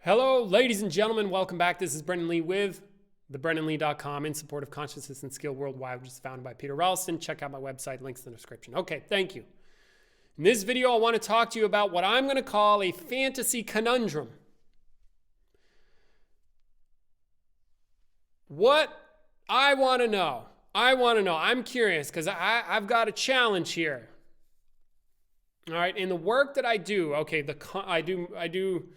Hello, ladies and gentlemen. Welcome back. This is Brendan Lee with theBrendanLee.com in support of consciousness and skill worldwide, which is founded by Peter Ralston. Check out my website. Links in the description. Okay, thank you. In this video, I want to talk to you about what I'm going to call a fantasy conundrum. What I want to know. I'm curious because I've got a challenge here. All right, in the work that I do, okay, I do.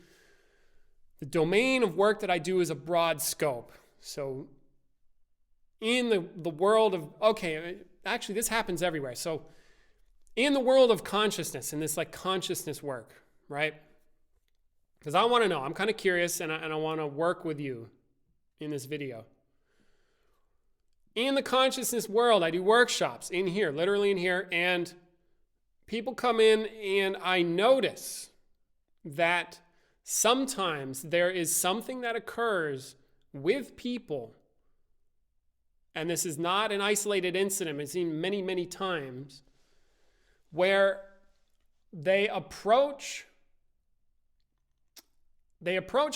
The domain of work that I do is a broad scope. So in the world of, okay, actually this happens everywhere. So in the world of consciousness, in this like consciousness work, right? Because I want to know, I'm kind of curious and I want to work with you in this video. In the consciousness world, I do workshops in here, literally in here, and people come in and I notice that sometimes there is something that occurs with people, and this is not an isolated incident, I've seen many, many times, where they approach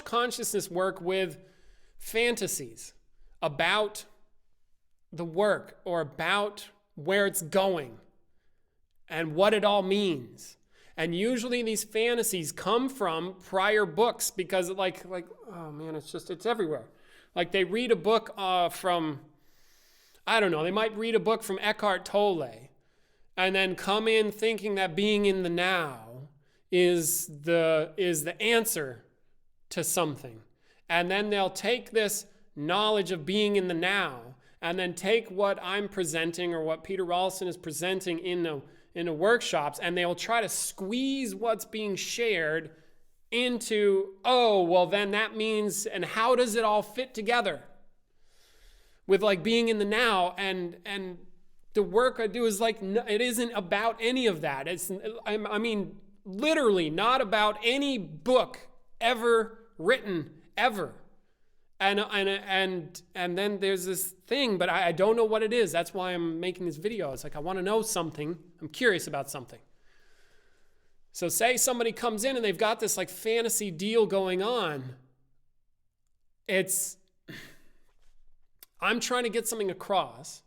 consciousness work with fantasies about the work or about where it's going and what it all means. And usually these fantasies come from prior books because like oh man, it's everywhere. Like they read a book from, I don't know, they might read a book from Eckhart Tolle and then come in thinking that being in the now is the answer to something. And then they'll take this knowledge of being in the now and then take what I'm presenting or what Peter Ralston is presenting in the workshops, and they'll try to squeeze what's being shared into, oh, well, then that means, and how does it all fit together with like being in the now? And the work I do is like, it isn't about any of that. I mean, literally not about any book ever written, ever. And then there's this thing, but I don't know what it is. That's why I'm making this video. It's like I want to know something. I'm curious about something. So say somebody comes in and they've got this like fantasy deal going on. I'm trying to get something across.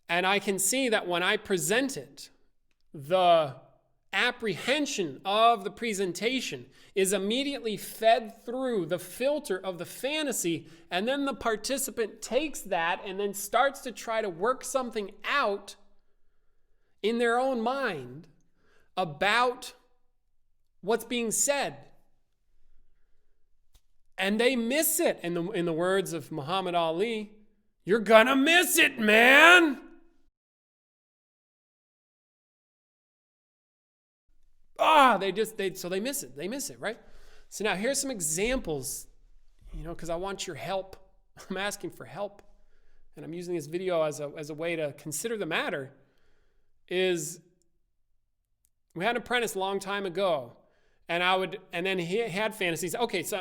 And I can see that when I present it, the apprehension of the presentation is immediately fed through the filter of the fantasy, and then the participant takes that and then starts to try to work something out in their own mind about what's being said. And they miss it. In the words of Muhammad Ali, you're gonna miss it, man. So they miss it. They miss it, right? So now here's some examples, because I want your help. I'm asking for help. And I'm using this video as a way to consider the matter. We had an apprentice a long time ago, and then he had fantasies. Okay, so,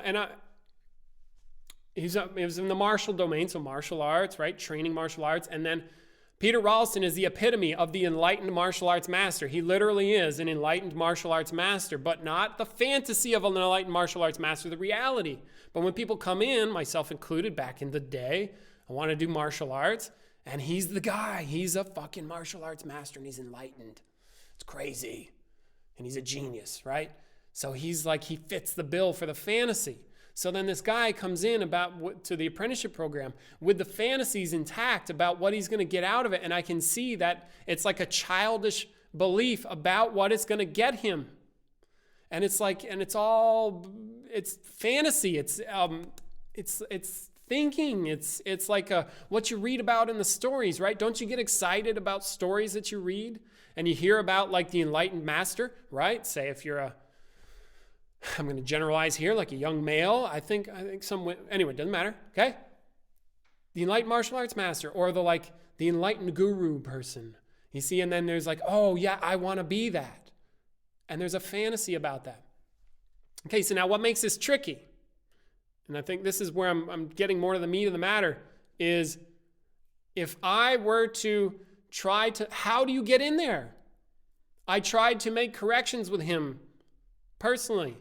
he was in the martial domain, so martial arts, right? Training martial arts, and then Peter Ralston is the epitome of the enlightened martial arts master. He literally is an enlightened martial arts master, but not the fantasy of an enlightened martial arts master, the reality. But when people come in, myself included, back in the day, I want to do martial arts, and he's the guy. He's a fucking martial arts master, and he's enlightened. It's crazy. And he's a genius, right? So he's like, he fits the bill for the fantasy. So then this guy comes in to the apprenticeship program with the fantasies intact about what he's going to get out of it. And I can see that it's like a childish belief about what it's going to get him. And it's like, and it's fantasy. It's thinking. It's like what you read about in the stories, right? Don't you get excited about stories that you read and you hear about like the enlightened master, right? Say if you're I'm going to generalize here, like a young male. I think anyway, it doesn't matter, okay? The enlightened martial arts master, or the enlightened guru person. You see, and then there's like, oh yeah, I want to be that. And there's a fantasy about that. Okay, so now what makes this tricky? And I think this is where I'm getting more to the meat of the matter, is if I were to how do you get in there? I tried to make corrections with him personally.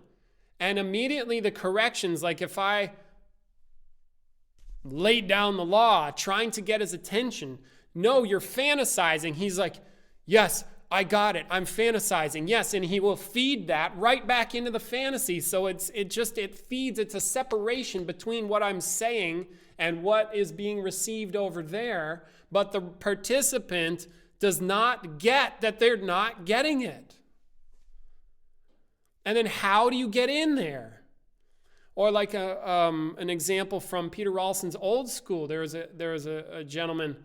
And immediately the corrections, like if I laid down the law trying to get his attention, no, you're fantasizing. He's like, yes, I got it. I'm fantasizing. Yes, and he will feed that right back into the fantasy. So it feeds. It's a separation between what I'm saying and what is being received over there. But the participant does not get that they're not getting it. And then how do you get in there? Or like an example from Peter Ralston's Old School. There was a gentleman,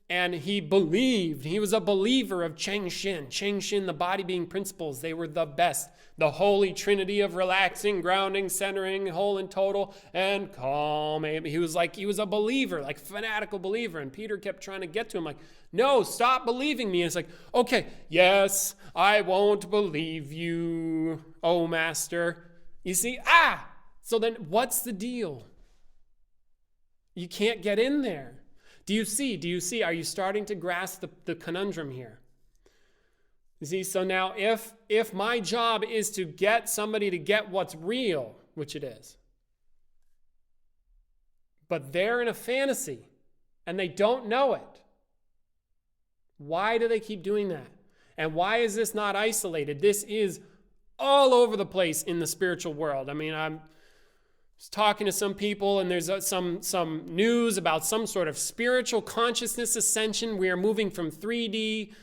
and he was a believer of Cheng Shin. Cheng Shin, the body being principles, they were the best. The holy trinity of relaxing, grounding, centering, whole and total, and calm. He was a believer, like fanatical believer. And Peter kept trying to get to him like, no, stop believing me. And it's like, okay, yes, I won't believe you, oh master. You see, so then what's the deal? You can't get in there. Do you see? Are you starting to grasp the conundrum here? You see, so now if my job is to get somebody to get what's real, which it is, but they're in a fantasy and they don't know it, why do they keep doing that? And why is this not isolated? This is all over the place in the spiritual world. I mean, I'm talking to some people, and there's some news about some sort of spiritual consciousness ascension. We are moving from 3D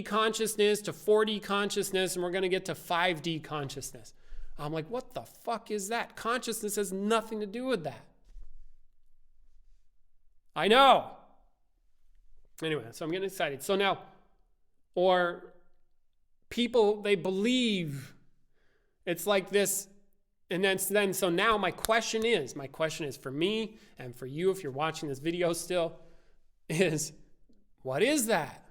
consciousness to 4D consciousness, and we're going to get to 5D consciousness. I'm like, what the fuck is that? Consciousness has nothing to do with that. I know. Anyway, so I'm getting excited. So now, or people, they believe it's like this. And then, so now my question is for me and for you, if you're watching this video still, is what is that?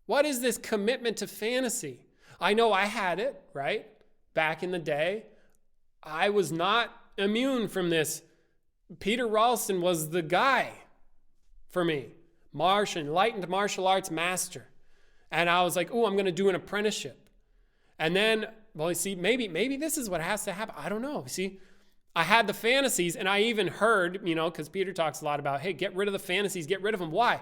What is this commitment to fantasy? I know I had it, right? Back in the day, I was not immune from this. Peter Ralston was the guy for me. Enlightened martial arts master. And I was like, I'm going to do an apprenticeship. And then, well, you see, maybe this is what has to happen. I don't know. See, I had the fantasies, and I even heard, because Peter talks a lot about, hey, get rid of the fantasies, get rid of them. Why?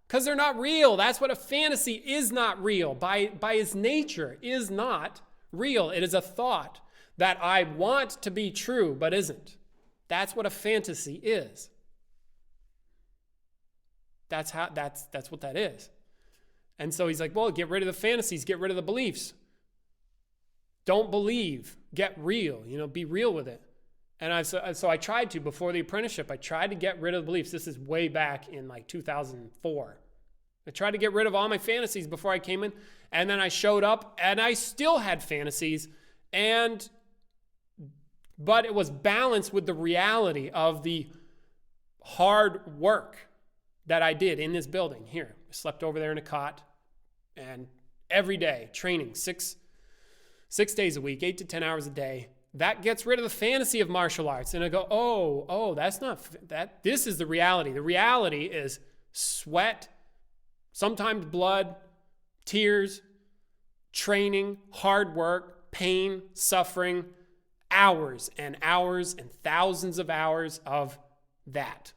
Because they're not real. That's what a fantasy is, not real. By its nature, is not real. It is a thought that I want to be true, but isn't. That's what a fantasy is. That's what that is. And so he's like, well, get rid of the fantasies, get rid of the beliefs. Don't believe, get real, be real with it. And so I tried to, before the apprenticeship, I tried to get rid of the beliefs. This is way back in like 2004. I tried to get rid of all my fantasies before I came in. And then I showed up and I still had fantasies. But it was balanced with the reality of the hard work that I did in this building here. I slept over there in a cot, and every day training, six days a week, 8 to 10 hours a day. That gets rid of the fantasy of martial arts. And I go, that's not that. This is the reality. The reality is sweat, sometimes blood, tears, training, hard work, pain, suffering, hours and hours and thousands of hours of that.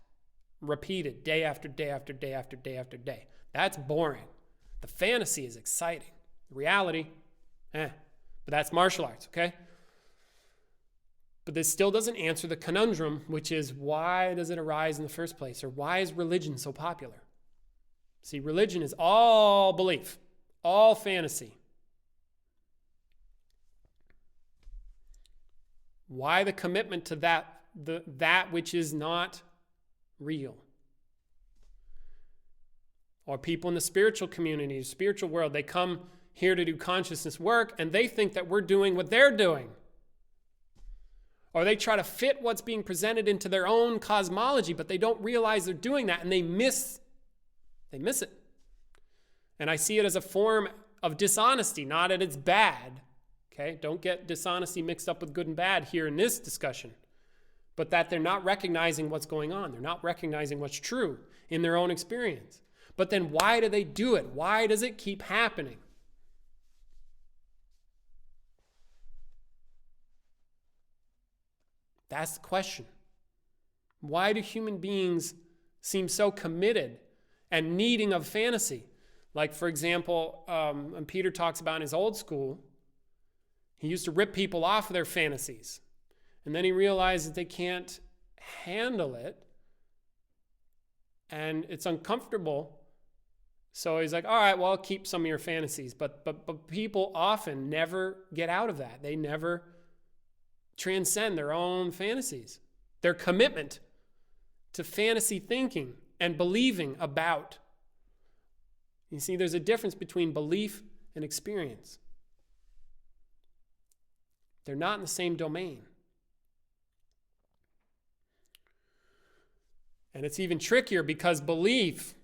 Repeated day after day after day after day after day. That's boring. The fantasy is exciting. The reality, but that's martial arts, okay? But this still doesn't answer the conundrum, which is, why does it arise in the first place? Or why is religion so popular? See, religion is all belief, all fantasy. Why the commitment to that which is not real? Or people in the spiritual community, spiritual world, they come here to do consciousness work and they think that we're doing what they're doing. Or they try to fit what's being presented into their own cosmology, but they don't realize they're doing that, and they miss it. And I see it as a form of dishonesty, not that it's bad. Okay? Don't get dishonesty mixed up with good and bad here in this discussion. But that they're not recognizing what's going on. They're not recognizing what's true in their own experience. But then why do they do it? Why does it keep happening? That's the question. Why do human beings seem so committed and needing of fantasy? Like, for example, when Peter talks about in his old school, he used to rip people off of their fantasies. And then he realized that they can't handle it. And it's uncomfortable. So he's like, all right, well, I'll keep some of your fantasies. But people often never get out of that. They never transcend their own fantasies. Their commitment to fantasy thinking and believing about. You see, there's a difference between belief and experience. They're not in the same domain. And it's even trickier because belief,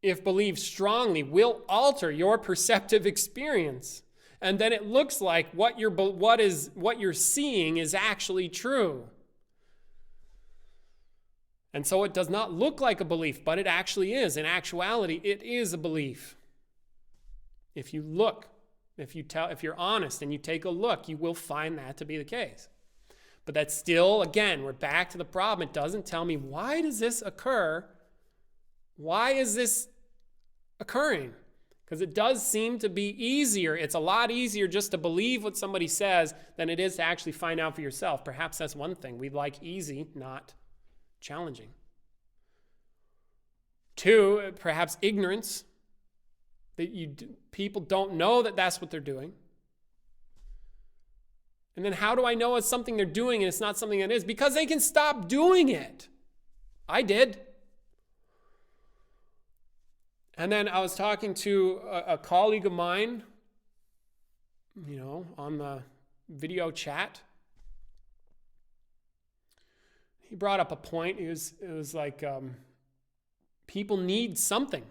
if believed strongly, will alter your perceptive experience. And then it looks like what you're seeing is actually true. And so it does not look like a belief, but it actually is. In actuality, it is a belief. If you look, if you're honest and you take a look, you will find that to be the case. But that's still, again, we're back to the problem. It doesn't tell me, why does this occur? Why is this occurring? Because it does seem to be easier. It's a lot easier just to believe what somebody says than it is to actually find out for yourself. Perhaps that's one thing. We like easy, not challenging. 2, perhaps ignorance. That people don't know that that's what they're doing. And then how do I know it's something they're doing and it's not something that is? Because they can stop doing it. I did. And then I was talking to a colleague of mine, on the video chat. He brought up a point. It was like people need something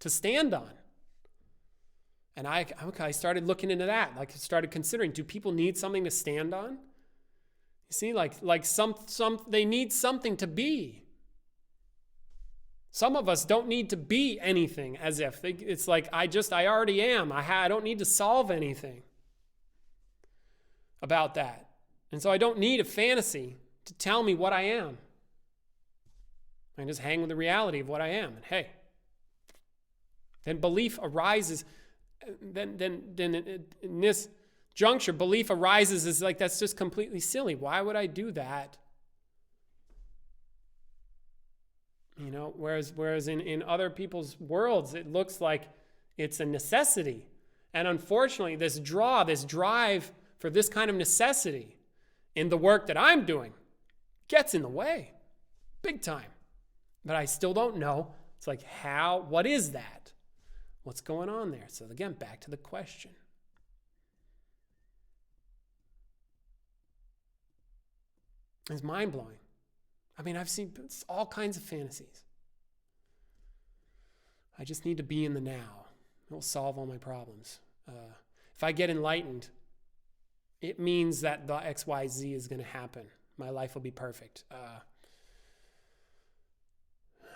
to stand on. And I started looking into that. Like, I started considering, do people need something to stand on? You see, like some they need something to be. Some of us don't need to be anything, as if it's like I already am. I don't need to solve anything about that. And so I don't need a fantasy to tell me what I am. I just hang with the reality of what I am. And hey, then belief arises. Then in this juncture, belief arises as like, that's just completely silly. Why would I do that? Whereas in other people's worlds, it looks like it's a necessity. And unfortunately, this drive for this kind of necessity in the work that I'm doing gets in the way, big time. But I still don't know. It's like, what is that? What's going on there? So again, back to the question. It's mind-blowing. I mean, I've seen all kinds of fantasies. I just need to be in the now. It will solve all my problems. If I get enlightened, it means that the XYZ is going to happen. My life will be perfect.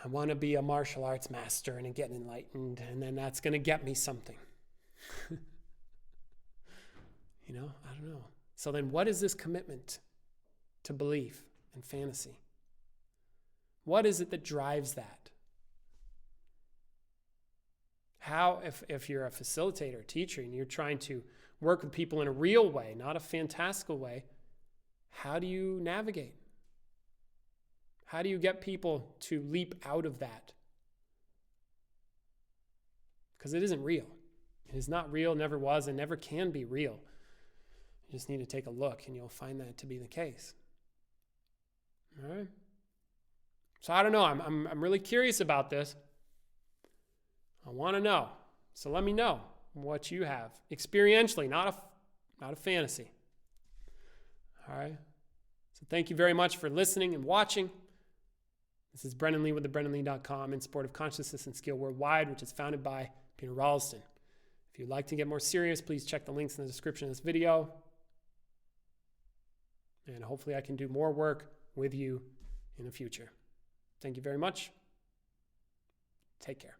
I want to be a martial arts master and get enlightened, and then that's going to get me something. I don't know. So then what is this commitment to belief and fantasy? What is it that drives that? How, if you're a facilitator, a teacher, and you're trying to work with people in a real way, not a fantastical way, how do you navigate? How do you get people to leap out of that? Because it isn't real. It is not real, never was, and never can be real. You just need to take a look, and you'll find that to be the case. All right? So I don't know. I'm really curious about this. I want to know. So let me know what you have experientially, not a fantasy. All right? So thank you very much for listening and watching. This is Brennan Lee with thebrennanlee.com in support of Consciousness and Skill Worldwide, which is founded by Peter Ralston. If you'd like to get more serious, please check the links in the description of this video. And hopefully I can do more work with you in the future. Thank you very much. Take care.